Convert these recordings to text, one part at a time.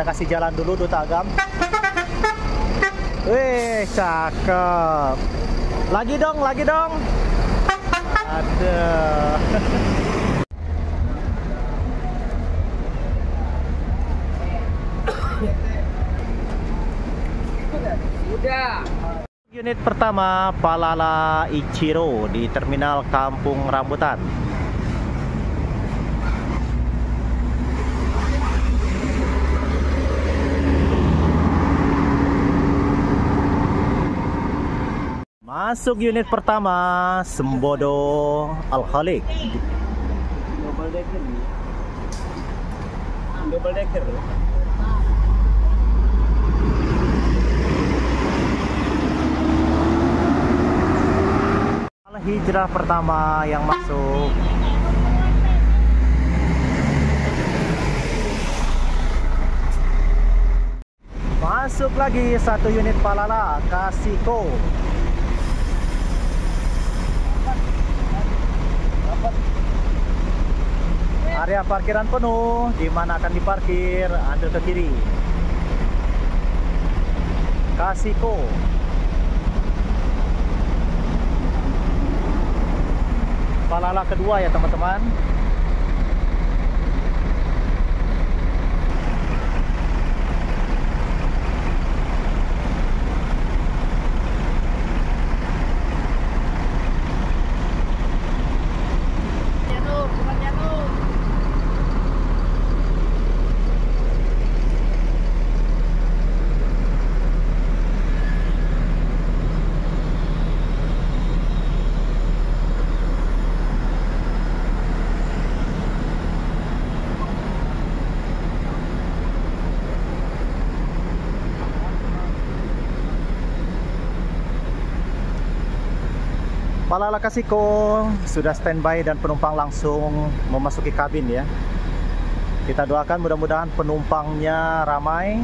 Kita kasih jalan dulu Duta Agam. Wih, cakep. Lagi dong, lagi dong. Ada. Udah. Unit pertama Palala Ichiro di Terminal Kampung Rambutan. Masuk unit pertama Sembodo Al-Khaliq. Double decker. Hijrah pertama yang masuk. Masuk lagi satu unit Palala Kasiko. Area parkiran penuh, di mana akan diparkir, ambil ke kiri. Kasiko. Palala kedua ya teman-teman. Palala Kasiko sudah standby dan penumpang langsung memasuki kabin ya. Kita doakan mudah-mudahan penumpangnya ramai,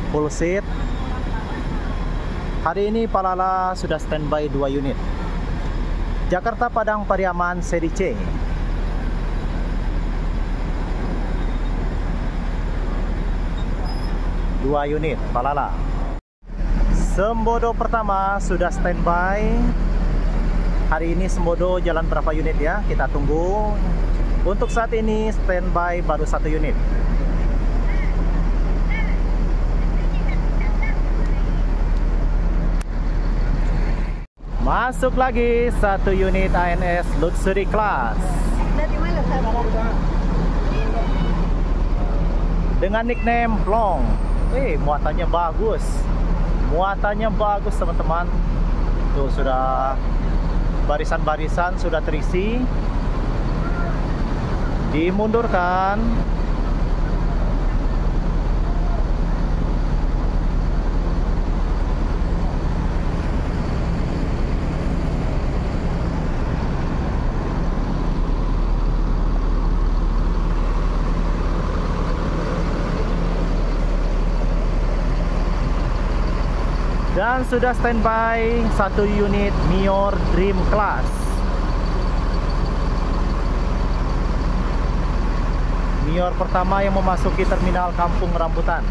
full seat. Hari ini Palala sudah standby 2 unit. Jakarta Padang Pariaman seri C. Dua unit Palala. Sembodo pertama sudah standby. Hari ini Sembodo jalan berapa unit ya? Kita tunggu. Untuk saat ini standby baru 1 unit. Masuk lagi 1 unit ANS Luxury Class. Dengan nickname Plong. Muatannya bagus. Muatannya bagus teman-teman. Tuh sudah barisan-barisan sudah terisi. Dimundurkan. Dan sudah standby 1 unit Mior Dream Class. Mior pertama yang memasuki Terminal Kampung Rambutan.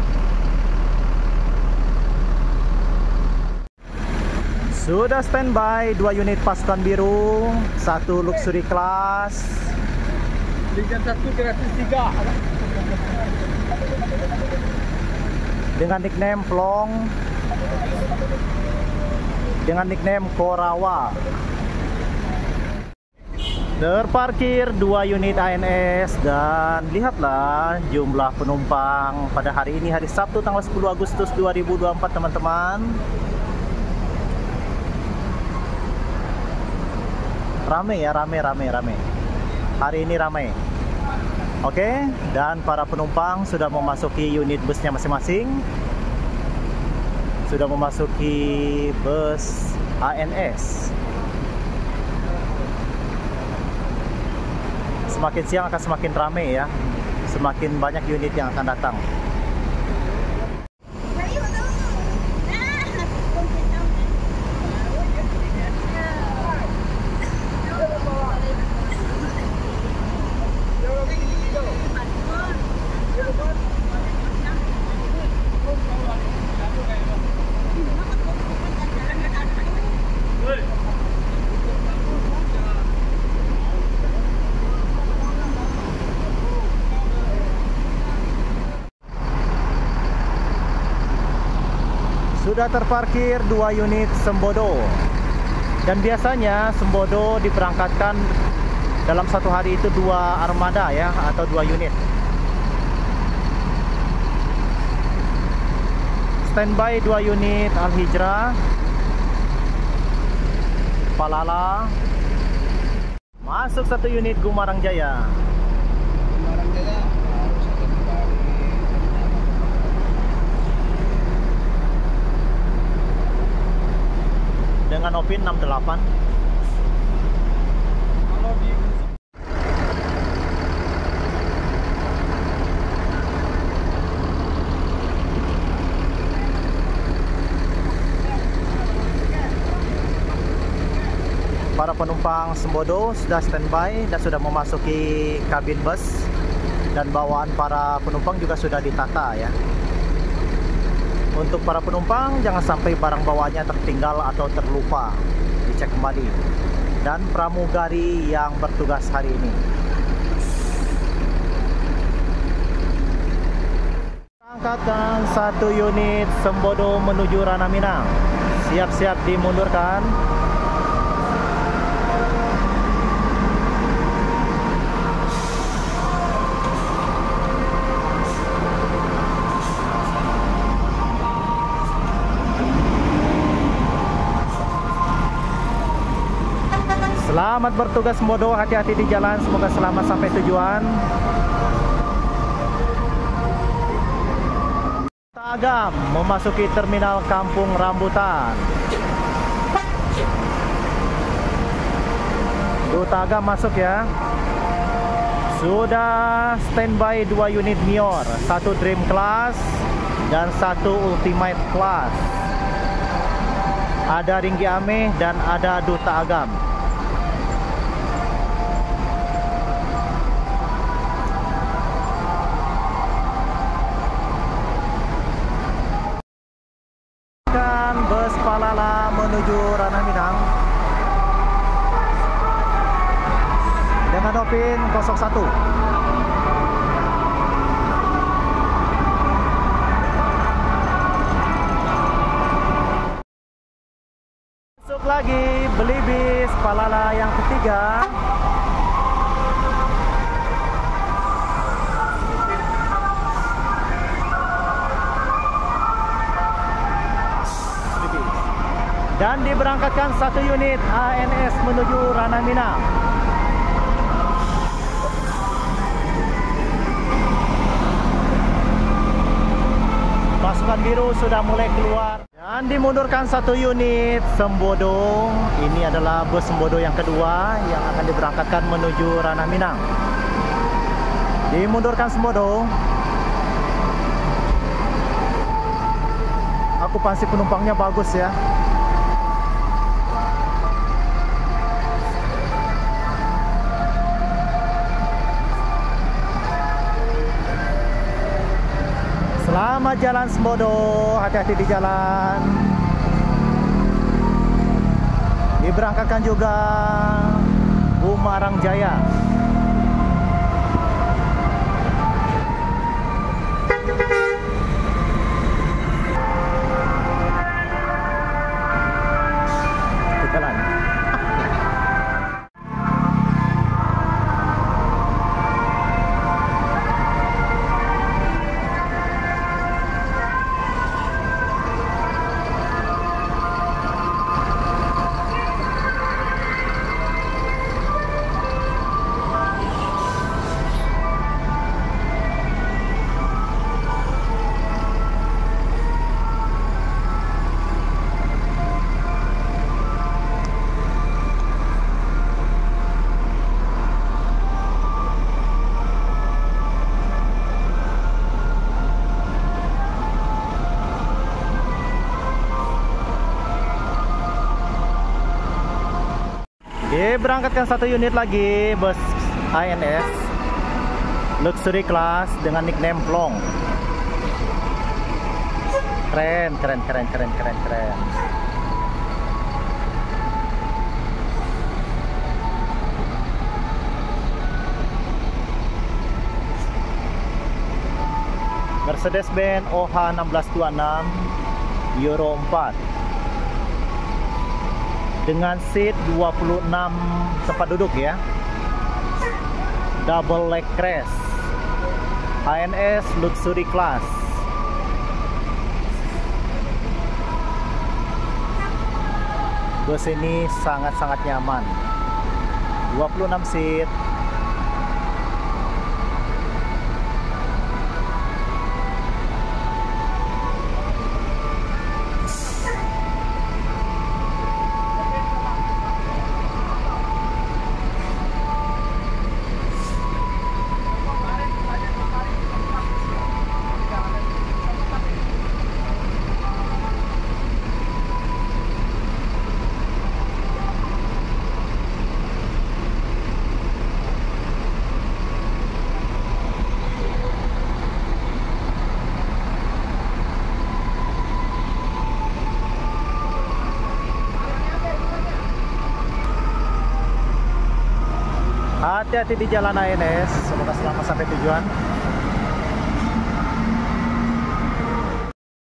Sudah standby 2 unit Pasukan Biru, 1 Luxury Class. Belikan 1 gratis 3. Dengan nickname Plong. Dengan nickname Korawa. Terparkir 2 unit ANS. Dan lihatlah jumlah penumpang pada hari ini, hari Sabtu tanggal 10 Agustus 2024 teman-teman. Rame ya, rame. Hari ini rame. Oke, dan para penumpang sudah memasuki unit busnya masing-masing. Sudah memasuki bus ANS. Semakin siang akan semakin ramai ya. Semakin banyak unit yang akan datang. Sudah terparkir 2 unit Sembodo. Dan biasanya Sembodo diberangkatkan dalam satu hari itu 2 armada ya, atau 2 unit. Standby 2 unit Al-Hijrah, Palala. Masuk 1 unit Gumarang Jaya. Gumarang Jaya harus ada kembali. Dengan Opin 68. Kalau di Para penumpang Sembodo sudah standby dan sudah memasuki kabin bus, dan bawaan para penumpang juga sudah ditata ya. Untuk para penumpang jangan sampai barang bawaannya tertinggal atau terlupa, dicek kembali. Dan pramugari yang bertugas hari ini. Berangkatkan 1 unit Sembodo menuju Ranah Minang. Siap-siap dimundurkan. Selamat bertugas Sembodo, hati-hati di jalan, semoga selamat sampai tujuan. Agam memasuki terminal Kampung Rambutan. Duta Agam masuk ya. Sudah standby 2 unit Mior, 1 Dream Class dan 1 Ultimate Class. Ada Ringgi Ameh dan ada Duta Agam. Bus Palala menuju Ranah Minang dengan Opin 01. Masuk lagi beli bis Palala yang ketiga. Dan diberangkatkan 1 unit ANS menuju Ranah Minang. Pasukan biru sudah mulai keluar. Dan dimundurkan 1 unit Sembodo. Ini adalah bus Sembodo yang kedua yang akan diberangkatkan menuju Ranah Minang. Dimundurkan Sembodo. Okupansi penumpangnya bagus ya. Selamat jalan Sembodo, hati-hati di jalan. Diberangkatkan juga Gumarang Jaya. Jalan. Diberangkatkan 1 unit lagi bus ANS Luxury Class dengan nickname Plong. Keren. Mercedes-Benz OH 1626 Euro 4 dengan seat 26 tempat duduk ya. Double leg rest, HNS luxury class. Bus ini sangat-sangat nyaman. 26 seat. Hati-hati di jalan HNS. Semoga selamat sampai tujuan.